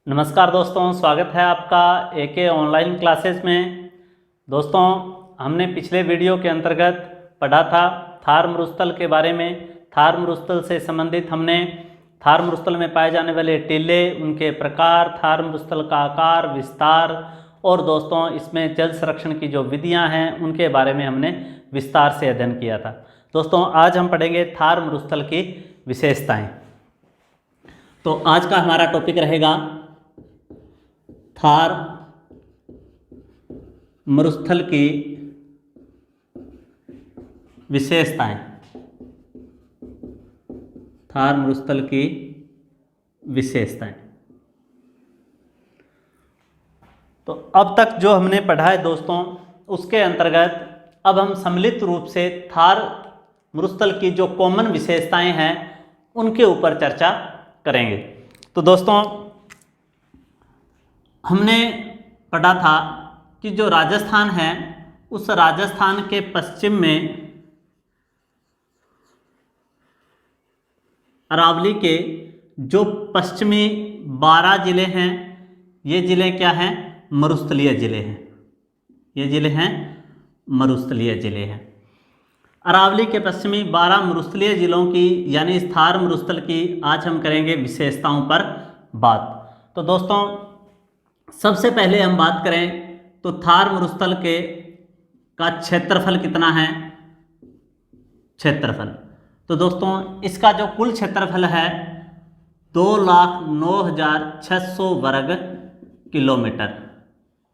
नमस्कार दोस्तों, स्वागत है आपका एके ऑनलाइन क्लासेस में। दोस्तों, हमने पिछले वीडियो के अंतर्गत पढ़ा था थार मरुस्थल के बारे में। थार मरुस्थल से संबंधित हमने थार मरुस्थल में पाए जाने वाले टीले, उनके प्रकार, थार मरुस्थल का आकार, विस्तार और दोस्तों इसमें जल संरक्षण की जो विधियां हैं उनके बारे में हमने विस्तार से अध्ययन किया था। दोस्तों, आज हम पढ़ेंगे थार मरुस्थल की विशेषताएं। तो आज का हमारा टॉपिक रहेगा थार मरुस्थल की विशेषताएं। थार मरुस्थल की विशेषताएं। तो अब तक जो हमने पढ़ा है दोस्तों, उसके अंतर्गत अब हम सम्मिलित रूप से थार मरुस्थल की जो कॉमन विशेषताएं हैं उनके ऊपर चर्चा करेंगे। तो दोस्तों, हमने पढ़ा था कि जो राजस्थान है उस राजस्थान के पश्चिम में अरावली के जो पश्चिमी 12 जिले हैं, ये जिले क्या हैं? मरुस्थलीय जिले हैं। ये जिले हैं मरुस्थलीय जिले हैं। अरावली के पश्चिमी 12 मरुस्थलीय जिलों की यानी इस थार मरुस्थल की आज हम करेंगे विशेषताओं पर बात। तो दोस्तों, सबसे पहले हम बात करें तो थार मरुस्थल का क्षेत्रफल कितना है? क्षेत्रफल, तो दोस्तों इसका जो कुल क्षेत्रफल है 2,09,600 वर्ग किलोमीटर।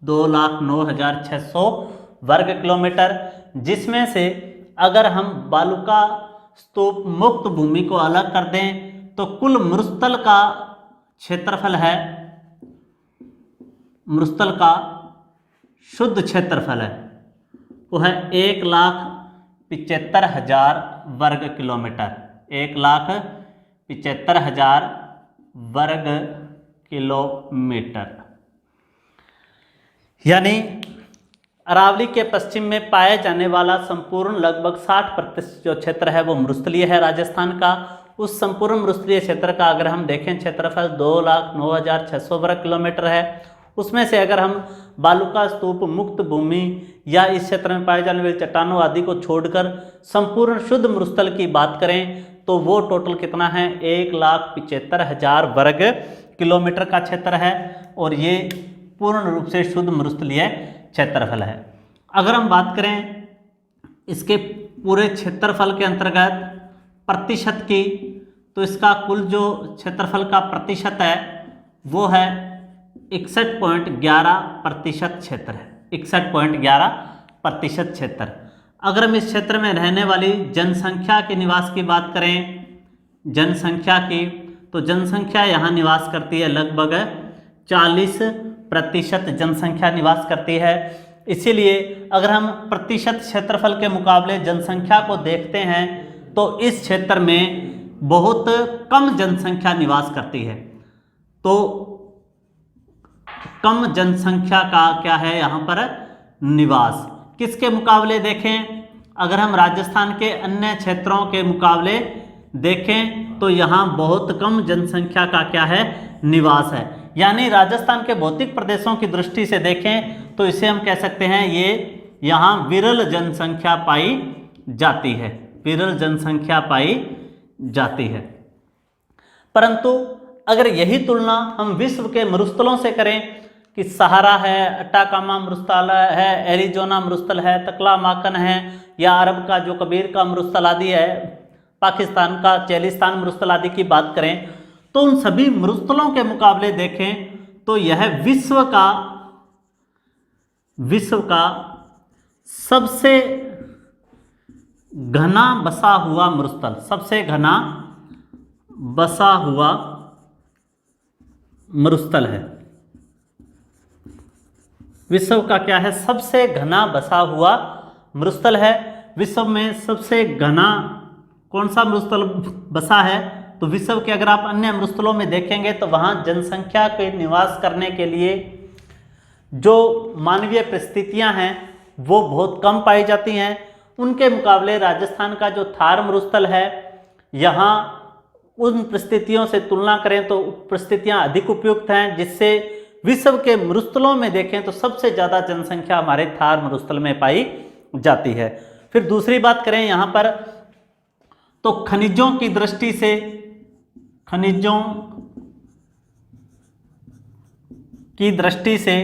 2,09,600 वर्ग किलोमीटर, जिसमें से अगर हम बालुका स्तूप मुक्त भूमि को अलग कर दें तो कुल मरुस्थल का क्षेत्रफल है, मरुस्थल का शुद्ध क्षेत्रफल है वो है 1,75,000 वर्ग किलोमीटर। 1,75,000 वर्ग किलोमीटर। यानी अरावली के पश्चिम में पाए जाने वाला संपूर्ण लगभग 60% जो क्षेत्र है वो मरुस्थलीय है राजस्थान का। उस संपूर्ण मरुस्थलीय क्षेत्र का अगर हम देखें क्षेत्रफल 2,09,600 वर्ग किलोमीटर है। उसमें से अगर हम बालुका स्तूप मुक्त भूमि या इस क्षेत्र में पाए जाने वाली चट्टानों आदि को छोड़कर संपूर्ण शुद्ध मरुस्थल की बात करें तो वो टोटल कितना है? 1,75,000 वर्ग किलोमीटर का क्षेत्र है और ये पूर्ण रूप से शुद्ध मरुस्थलीय क्षेत्रफल है। अगर हम बात करें इसके पूरे क्षेत्रफल के अंतर्गत प्रतिशत की, तो इसका कुल जो क्षेत्रफल का प्रतिशत है वो है 61.11% क्षेत्र है। 61.11% क्षेत्र। अगर हम इस क्षेत्र में रहने वाली जनसंख्या के निवास की बात करें, जनसंख्या की, तो जनसंख्या यहाँ निवास करती है लगभग 40% जनसंख्या निवास करती है। इसीलिए अगर हम प्रतिशत क्षेत्रफल के मुकाबले जनसंख्या को देखते हैं तो इस क्षेत्र में बहुत कम जनसंख्या निवास करती है। तो कम जनसंख्या का क्या है यहाँ पर? निवास। किसके मुकाबले देखें? अगर हम राजस्थान के अन्य क्षेत्रों के मुकाबले देखें तो यहाँ बहुत कम जनसंख्या का क्या है? निवास है। यानी राजस्थान के भौतिक प्रदेशों की दृष्टि से देखें तो इसे हम कह सकते हैं ये यहाँ विरल जनसंख्या पाई जाती है। विरल जनसंख्या पाई जाती है। परंतु अगर यही तुलना हम विश्व के मरुस्थलों से करें कि सहारा है, अटाकामा मरुस्थल है, एरिजोना मरुस्थल है, तकलामाकन है, या अरब का जो कबीर का मरुस्थल आदि है, पाकिस्तान का चेलिस्तान मरुस्थल आदि की बात करें तो उन सभी मरुस्थलों के मुकाबले देखें तो यह विश्व का सबसे घना बसा हुआ मरुस्थल, सबसे घना बसा हुआ मरुस्थल है। विश्व का क्या है? सबसे घना बसा हुआ मरुस्थल है। विश्व में सबसे घना कौन सा मरुस्थल बसा है? तो विश्व के अगर आप अन्य मरुस्थलों में देखेंगे तो वहाँ जनसंख्या के निवास करने के लिए जो मानवीय परिस्थितियाँ हैं वो बहुत कम पाई जाती हैं। उनके मुकाबले राजस्थान का जो थार मरुस्थल है यहाँ उन परिस्थितियों से तुलना करें तो परिस्थितियां अधिक उपयुक्त हैं, जिससे विश्व के मरुस्थलों में देखें तो सबसे ज़्यादा जनसंख्या हमारे थार मरुस्थल में पाई जाती है। फिर दूसरी बात करें यहाँ पर तो खनिजों की दृष्टि से, खनिजों की दृष्टि से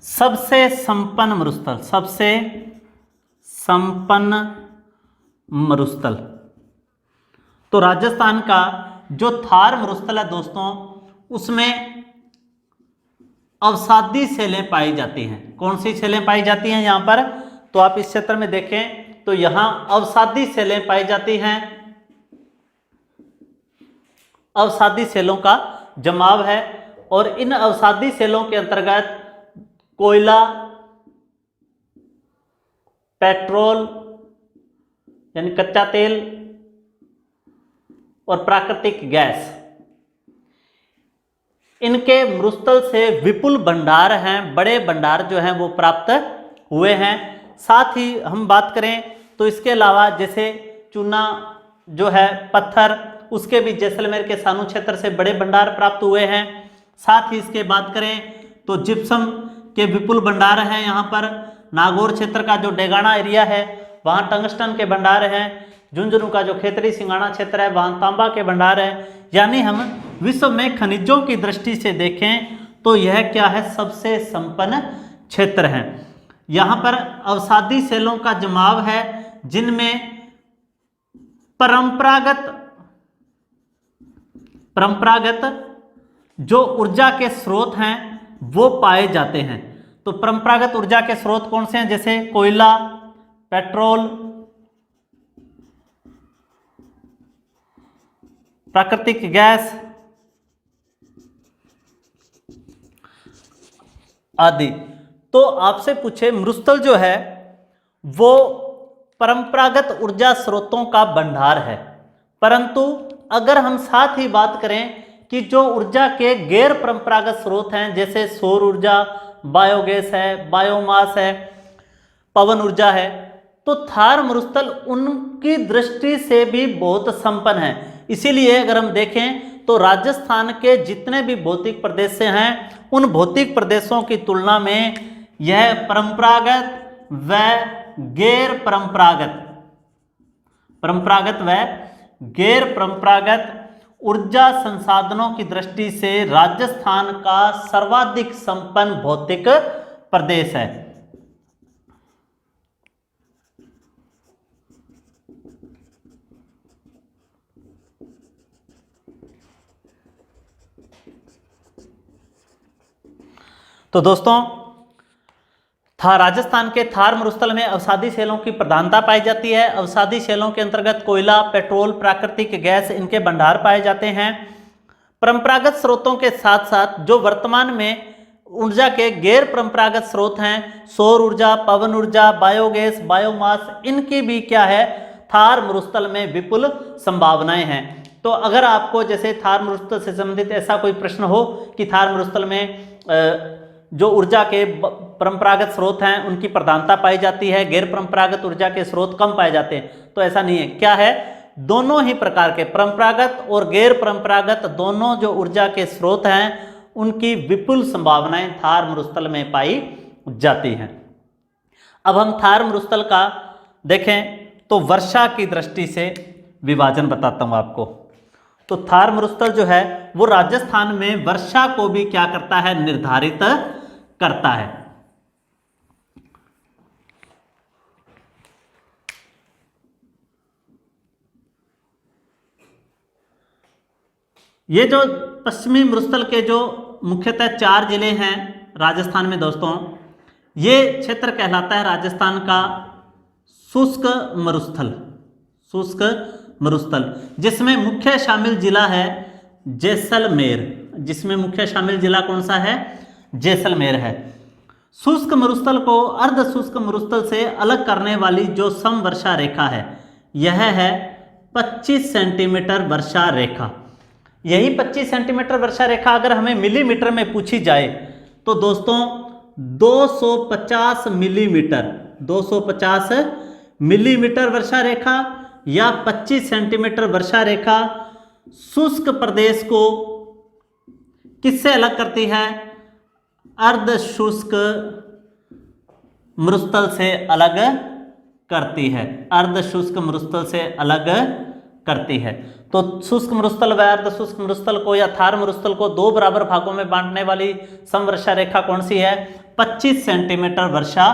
सबसे संपन्न मरुस्थल, सबसे संपन्न मरुस्थल तो राजस्थान का जो थार मरुस्थल है दोस्तों, उसमें अवसादी सेलें पाई जाती हैं। कौन सी सेलें पाई जाती हैं यहाँ पर? तो आप इस क्षेत्र में देखें तो यहाँ अवसादी सेलें पाई जाती हैं। अवसादी सेलों का जमाव है और इन अवसादी सेलों के अंतर्गत कोयला, पेट्रोल यानी कच्चा तेल और प्राकृतिक गैस, इनके मरुस्थल से विपुल भंडार हैं, बड़े भंडार जो हैं वो प्राप्त हुए हैं। साथ ही हम बात करें तो इसके अलावा जैसे चूना जो है, पत्थर, उसके भी जैसलमेर के सानू क्षेत्र से बड़े भंडार प्राप्त हुए हैं। साथ ही इसके बात करें तो जिप्सम के विपुल भंडार हैं। यहाँ पर नागौर क्षेत्र का जो डेगाना एरिया है वहाँ टंगस्टन के भंडार हैं। झुंझुनू का जो खेतड़ी सिंगाना क्षेत्र है वहाँ तांबा के भंडार है। यानी हम विश्व में खनिजों की दृष्टि से देखें तो यह क्या है? सबसे संपन्न क्षेत्र है। यहाँ पर अवसादी सेलों का जमाव है, जिनमें परंपरागत जो ऊर्जा के स्रोत हैं वो पाए जाते हैं। तो परंपरागत ऊर्जा के स्रोत कौन से हैं? जैसे कोयला, पेट्रोल, प्राकृतिक गैस आदि। तो आपसे पूछे, मरुस्थल जो है वो परंपरागत ऊर्जा स्रोतों का भंडार है, परंतु अगर हम साथ ही बात करें कि जो ऊर्जा के गैर परंपरागत स्रोत हैं, जैसे सौर ऊर्जा, बायोगैस है, बायोमास है, पवन ऊर्जा है, तो थार मरुस्थल उनकी दृष्टि से भी बहुत संपन्न है। इसीलिए अगर हम देखें तो राजस्थान के जितने भी भौतिक प्रदेश हैं उन भौतिक प्रदेशों की तुलना में यह परंपरागत व गैर परंपरागत ऊर्जा संसाधनों की दृष्टि से राजस्थान का सर्वाधिक संपन्न भौतिक प्रदेश है। तो दोस्तों, राजस्थान के थार मरुस्थल में अवसादी सेलों की प्रधानता पाई जाती है। अवसादी सेलों के अंतर्गत कोयला, पेट्रोल, प्राकृतिक गैस, इनके भंडार पाए जाते हैं। परंपरागत स्रोतों के साथ साथ जो वर्तमान में ऊर्जा के गैर परंपरागत स्रोत हैं, सौर ऊर्जा, पवन ऊर्जा, बायोगैस, बायोमास, इनकी भी क्या है? थार मरुस्थल में विपुल संभावनाएं हैं। तो अगर आपको जैसे थार मरुस्थल से संबंधित ऐसा कोई प्रश्न हो कि थार मरुस्थल में जो ऊर्जा के परंपरागत स्रोत हैं उनकी प्रधानता पाई जाती है, गैर परंपरागत ऊर्जा के स्रोत कम पाए जाते हैं, तो ऐसा नहीं है। क्या है? दोनों ही प्रकार के परंपरागत और गैर परंपरागत दोनों जो ऊर्जा के स्रोत हैं उनकी विपुल संभावनाएं थार मरुस्थल में पाई जाती हैं। अब हम थार मरुस्थल का देखें तो वर्षा की दृष्टि से विभाजन बताता हूं आपको। तो थार मरुस्थल जो है वो राजस्थान में वर्षा को भी क्या करता है? निर्धारित करता है। ये जो पश्चिमी मरुस्थल के जो मुख्यतः 4 जिले हैं राजस्थान में दोस्तों, ये क्षेत्र कहलाता है राजस्थान का शुष्क मरुस्थल, जिसमें मुख्य शामिल जिला है जैसलमेर। जिसमें मुख्य शामिल जिला कौन सा है? जैसलमेर है। शुष्क मरुस्थल को अर्ध शुष्क मरुस्थल से अलग करने वाली जो समवर्षा रेखा है यह है 25 सेंटीमीटर वर्षा रेखा। यही 25 सेंटीमीटर वर्षा रेखा अगर हमें मिलीमीटर में पूछी जाए तो दोस्तों 250 मिलीमीटर वर्षा रेखा या 25 सेंटीमीटर वर्षा रेखा शुष्क प्रदेश को किससे अलग करती है? अर्ध शुष्क मरुस्थल से अलग करती है, अर्ध शुष्क मरुस्थल से अलग करती है। तो शुष्क मरुस्थल व अर्ध शुष्क मरुस्थल को या थार मरुस्थल को दो बराबर भागों में बांटने वाली समवर्षा रेखा कौन सी है? 25 सेंटीमीटर वर्षा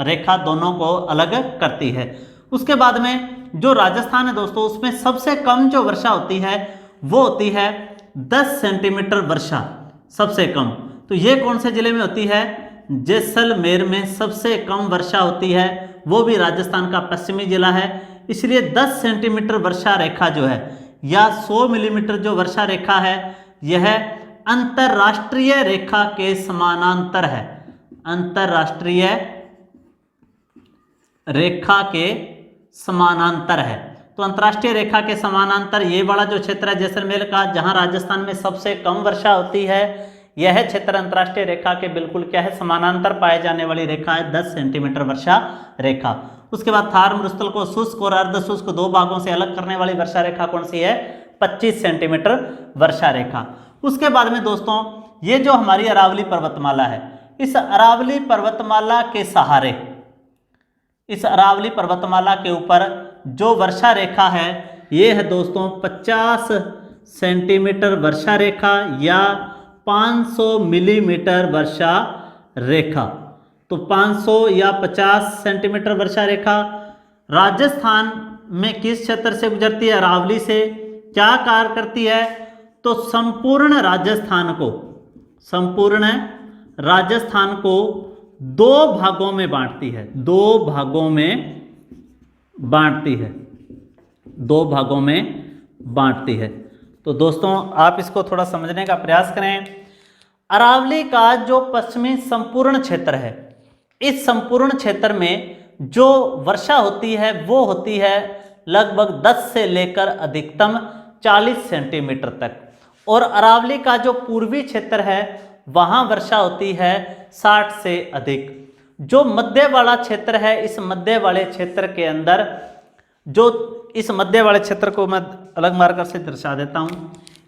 रेखा दोनों को अलग करती है। उसके बाद में जो राजस्थान है दोस्तों, उसमें सबसे कम जो वर्षा होती है वो होती है 10 सेंटीमीटर वर्षा, सबसे कम। तो ये कौन से जिले में होती है? जैसलमेर में सबसे कम वर्षा होती है, वो भी राजस्थान का पश्चिमी जिला है। इसलिए 10 सेंटीमीटर वर्षा रेखा जो है या 100 मिलीमीटर जो वर्षा रेखा है, यह अंतरराष्ट्रीय रेखा के समानांतर है, अंतरराष्ट्रीय रेखा के समानांतर है। तो अंतरराष्ट्रीय रेखा के समानांतर ये वाला जो क्षेत्र है जैसलमेर का, जहां राजस्थान में सबसे कम वर्षा होती है, यह क्षेत्र अंतरराष्ट्रीय रेखा के बिल्कुल क्या है? समानांतर पाए जाने वाली रेखा है 10 सेंटीमीटर वर्षा रेखा। उसके बाद थार मरुस्थल को शुष्क और अर्ध शुष्क दो भागों से अलग करने वाली वर्षा रेखा कौन सी है? 25 सेंटीमीटर वर्षा रेखा। उसके बाद में दोस्तों ये जो हमारी अरावली पर्वतमाला है, इस अरावली पर्वतमाला के सहारे, इस अरावली पर्वतमाला के ऊपर जो वर्षा रेखा है ये है दोस्तों 50 सेंटीमीटर वर्षा रेखा या 500 मिलीमीटर वर्षा रेखा। तो 500 या 50 सेंटीमीटर वर्षा रेखा राजस्थान में किस क्षेत्र से गुजरती है? अरावली से। क्या कार्य करती है? तो संपूर्ण राजस्थान को दो भागों में बांटती है, दो भागों में बांटती है। तो दोस्तों आप इसको थोड़ा समझने का प्रयास करें। अरावली का जो पश्चिमी संपूर्ण क्षेत्र है, इस संपूर्ण क्षेत्र में जो वर्षा होती है वो होती है लगभग 10 से लेकर अधिकतम 40 सेंटीमीटर तक, और अरावली का जो पूर्वी क्षेत्र है वहां वर्षा होती है 60 से अधिक। जो मध्य वाला क्षेत्र है, इस मध्य वाले क्षेत्र के अंदर, जो इस मध्य वाले क्षेत्र को मैं अलग मार्कर से दर्शा देता हूं।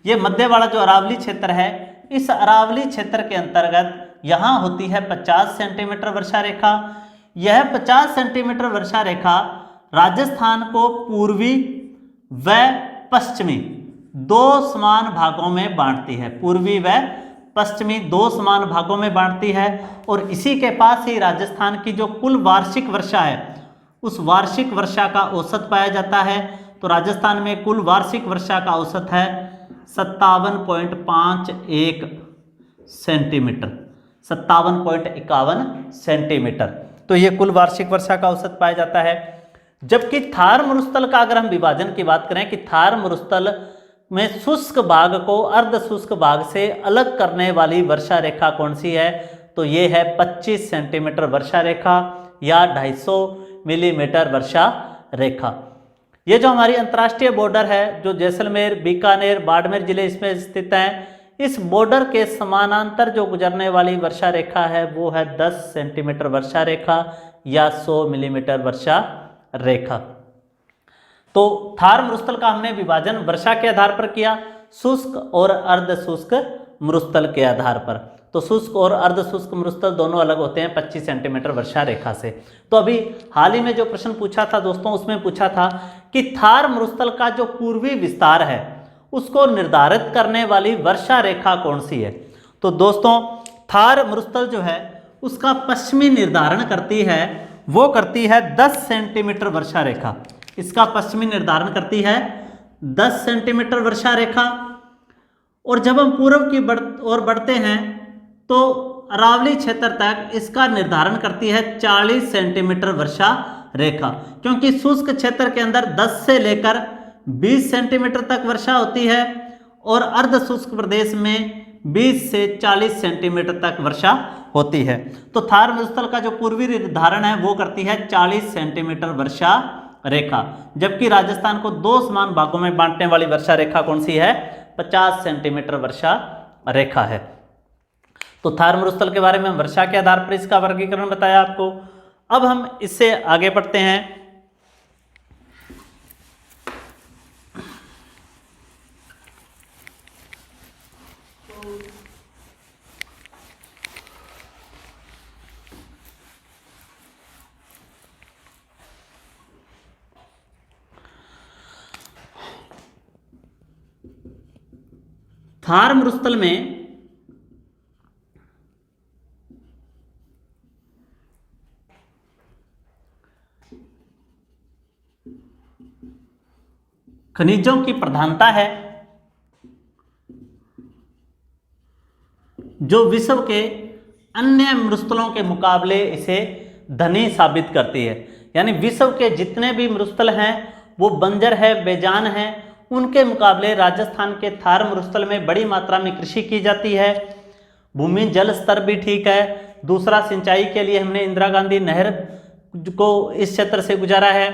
ये मध्य वाला जो अरावली क्षेत्र है, इस अरावली क्षेत्र के अंतर्गत यहां होती है 50 सेंटीमीटर वर्षा रेखा। यह 50 सेंटीमीटर वर्षा रेखा राजस्थान को पूर्वी व पश्चिमी दो समान भागों में बांटती है, पूर्वी व पश्चिमी दो समान भागों में बांटती है। और इसी के पास ही राजस्थान की जो कुल वार्षिक वर्षा है, उस वार्षिक वर्षा का औसत पाया जाता है। तो राजस्थान में कुल वार्षिक वर्षा का औसत है 57.51 सेंटीमीटर, 57.51 सेंटीमीटर। तो ये कुल वार्षिक वर्षा का औसत पाया जाता है। जबकि थार मरुस्थल का अगर हम विभाजन की बात करें कि थार मरुस्थल में शुष्क भाग को अर्ध शुष्क भाग से अलग करने वाली वर्षा रेखा कौन सी है? तो ये है 25 सेंटीमीटर वर्षा रेखा या 250 मिलीमीटर वर्षा रेखा। ये जो हमारी अंतर्राष्ट्रीय बॉर्डर है, जो जैसलमेर, बीकानेर, बाड़मेर जिले इसमें स्थित हैं, इस बॉर्डर के समानांतर जो गुजरने वाली वर्षा रेखा है वो है 10 सेंटीमीटर वर्षा रेखा या 100 मिलीमीटर वर्षा रेखा। तो थार मरुस्थल का हमने विभाजन वर्षा के आधार पर किया, शुष्क और अर्ध शुष्क मरुस्थल के आधार पर। तो शुष्क और अर्ध शुष्क मरुस्थल दोनों अलग होते हैं 25 सेंटीमीटर वर्षा रेखा से। तो अभी हाल ही में जो प्रश्न पूछा था दोस्तों, उसमें पूछा था कि थार मरुस्थल का जो पूर्वी विस्तार है उसको निर्धारित करने वाली वर्षा रेखा कौन सी है? तो दोस्तों थार मरुस्थल जो है उसका पश्चिमी निर्धारण करती है, वो करती है 10 सेंटीमीटर वर्षा रेखा। इसका पश्चिमी निर्धारण करती है 10 सेंटीमीटर वर्षा रेखा। और जब हम पूर्व की ओर बढ़ते हैं तो अरावली क्षेत्र तक इसका निर्धारण करती है 40 सेंटीमीटर वर्षा रेखा, क्योंकि शुष्क क्षेत्र के अंदर 10 से लेकर 20 सेंटीमीटर तक वर्षा होती है और अर्ध शुष्क प्रदेश में 20 से 40 सेंटीमीटर तक वर्षा होती है। तो थार मरुस्थल का जो पूर्वी निर्धारण है वो करती है 40 सेंटीमीटर वर्षा रेखा, जबकि राजस्थान को दो समान भागों में बांटने वाली वर्षा रेखा कौन सी है? 50 सेंटीमीटर वर्षा रेखा है। तो थार मरुस्थल के बारे में वर्षा के आधार पर इसका वर्गीकरण बताया आपको। अब हम इससे आगे बढ़ते हैं। थार मरुस्थल में खनिजों की प्रधानता है जो विश्व के अन्य मरुस्थलों के मुकाबले इसे धनी साबित करती है। यानी विश्व के जितने भी मरुस्थल हैं वो बंजर है, बेजान है, उनके मुकाबले राजस्थान के थार मरुस्थल में बड़ी मात्रा में कृषि की जाती है। भूमि जल स्तर भी ठीक है। दूसरा, सिंचाई के लिए हमने इंदिरा गांधी नहर को इस क्षेत्र से गुजारा है।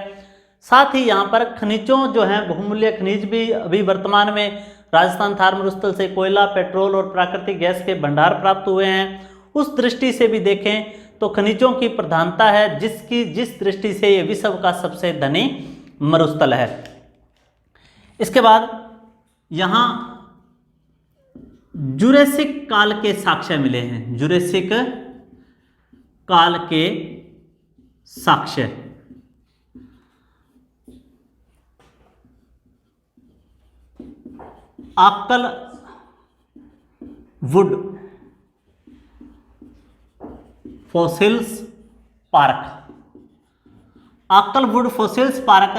साथ ही यहाँ पर खनिजों जो हैं, बहुमूल्य खनिज भी अभी वर्तमान में राजस्थान थार मरुस्थल से कोयला, पेट्रोल और प्राकृतिक गैस के भंडार प्राप्त हुए हैं। उस दृष्टि से भी देखें तो खनिजों की प्रधानता है, जिस दृष्टि से ये विश्व का सबसे धनी मरुस्थल है। इसके बाद यहाँ जुरेसिक काल के साक्ष्य मिले हैं। जुरेसिक काल के साक्ष्य, Akal wood fossils park. Akal wood fossils park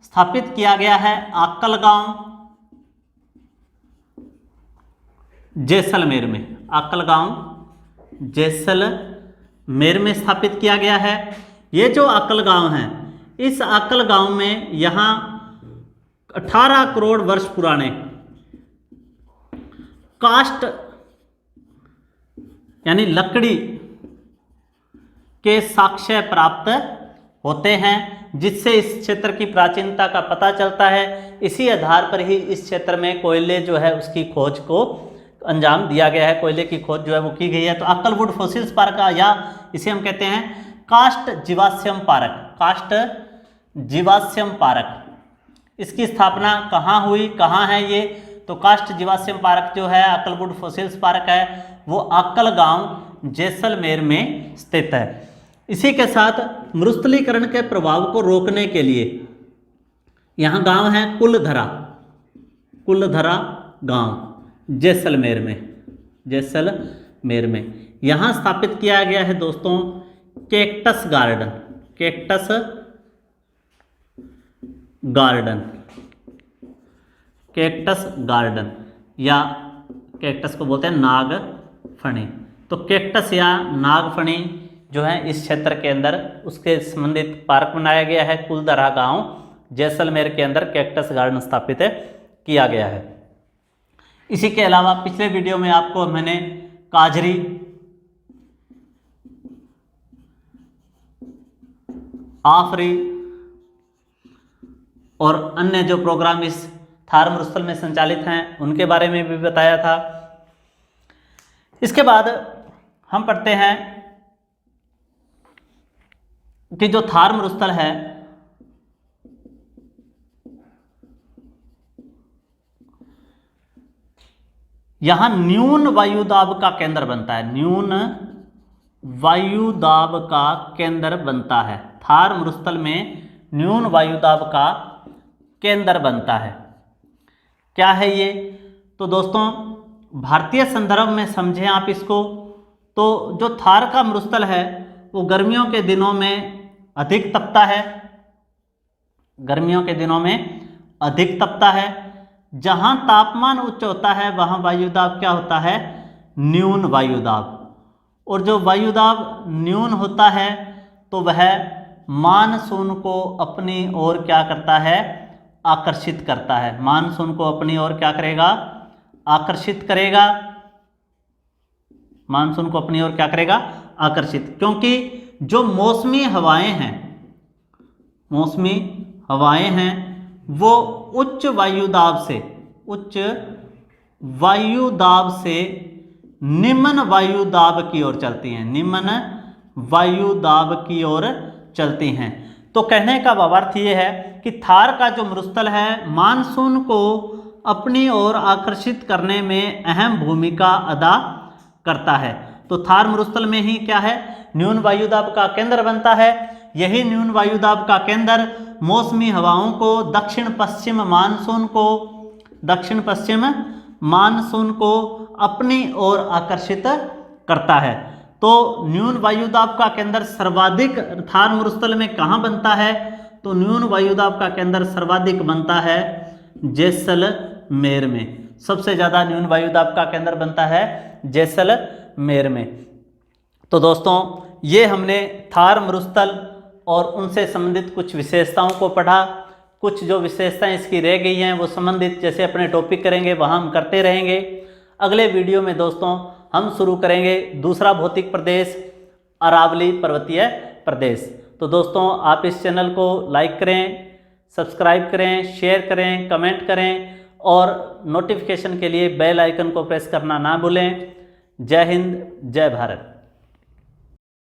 स्थापित किया गया है आक्कल गांव, जैसलमेर में। आक्कल गांव जैसलमेर में स्थापित किया गया है। ये जो आक्कल गांव है, इस आक्कल गांव में यहाँ 18 करोड़ वर्ष पुराने काष्ठ यानी लकड़ी के साक्ष्य प्राप्त होते हैं, जिससे इस क्षेत्र की प्राचीनता का पता चलता है। इसी आधार पर ही इस क्षेत्र में कोयले जो है उसकी खोज को अंजाम दिया गया है, कोयले की खोज जो है वो की गई है। तो आक्कल वुड फॉसिल्स पार्क का, या इसे हम कहते हैं काष्ठ जीवाश्म पार्क, काष्ठ जीवाश्म पार्क। इसकी स्थापना कहाँ हुई, कहाँ है ये? तो काष्ठ जीवाश्म पार्क जो है, आक्कल वुड फॉसिल्स पार्क है, वो आक्कल गांव जैसलमेर में स्थित है। इसी के साथ मरुस्थलीकरण के प्रभाव को रोकने के लिए यहाँ गांव है कुलधरा, कुलधरा गांव जैसलमेर में यहाँ स्थापित किया गया है दोस्तों cactus garden, cactus garden, cactus garden, या कैक्टस को बोलते हैं नागफणी। तो कैक्टस या नागफणी जो है इस क्षेत्र के अंदर उसके संबंधित पार्क बनाया गया है। कुलधरा गांव जैसलमेर के अंदर कैक्टस गार्डन स्थापित किया गया है। इसी के अलावा पिछले वीडियो में आपको मैंने काजरी, आफरी और अन्य जो प्रोग्राम इस थार मरुस्थल में संचालित हैं उनके बारे में भी बताया था। इसके बाद हम पढ़ते हैं कि जो थार मरुस्थल है यहां न्यून वायुदाब का केंद्र बनता है, न्यून वायुदाब का केंद्र बनता है। थार मरुस्थल में न्यून वायुदाब का केंद्र बनता है। क्या है ये? तो दोस्तों भारतीय संदर्भ में समझें आप इसको, तो जो थार का मरुस्थल है वो गर्मियों के दिनों में अधिक तपता है, गर्मियों के दिनों में अधिक तपता है। जहाँ तापमान उच्च होता है वहाँ वायुदाब क्या होता है? न्यून वायुदाब। और जो वायुदाब न्यून होता है तो वह मानसून को अपनी ओर क्या करता है? आकर्षित करता है। मानसून को अपनी ओर क्या करेगा? आकर्षित करेगा। मानसून को अपनी ओर क्या करेगा? आकर्षित। क्योंकि जो मौसमी हवाएं हैं, मौसमी हवाएं हैं वो उच्च वायुदाब से निम्न वायुदाब की ओर चलती हैं, निम्न वायुदाब की ओर चलती हैं। तो कहने का भावार्थ ये है कि थार का जो मरुस्थल है मानसून को अपनी ओर आकर्षित करने में अहम भूमिका अदा करता है। तो थार मरुस्थल में ही क्या है? न्यून वायुदाब का केंद्र बनता है। यही न्यून वायुदाब का केंद्र मौसमी हवाओं को, दक्षिण पश्चिम मानसून को अपनी ओर आकर्षित करता है। तो न्यून वायुदाब का केंद्र सर्वाधिक थार मरुस्थल में कहाँ बनता है? तो न्यून वायुदाब का केंद्र सर्वाधिक बनता है जैसलमेर में। सबसे ज़्यादा न्यून वायुदाब का केंद्र बनता है जैसलमेर में। तो दोस्तों ये हमने थार मरुस्थल और उनसे संबंधित कुछ विशेषताओं को पढ़ा। कुछ जो विशेषताएं इसकी रह गई हैं वो संबंधित जैसे अपने टॉपिक करेंगे वहाँ हम करते रहेंगे। अगले वीडियो में दोस्तों हम शुरू करेंगे दूसरा भौतिक प्रदेश, अरावली पर्वतीय प्रदेश। तो दोस्तों आप इस चैनल को लाइक करें, सब्सक्राइब करें, शेयर करें, कमेंट करें और नोटिफिकेशन के लिए बेल आइकन को प्रेस करना ना भूलें। जय हिंद, जय भारत।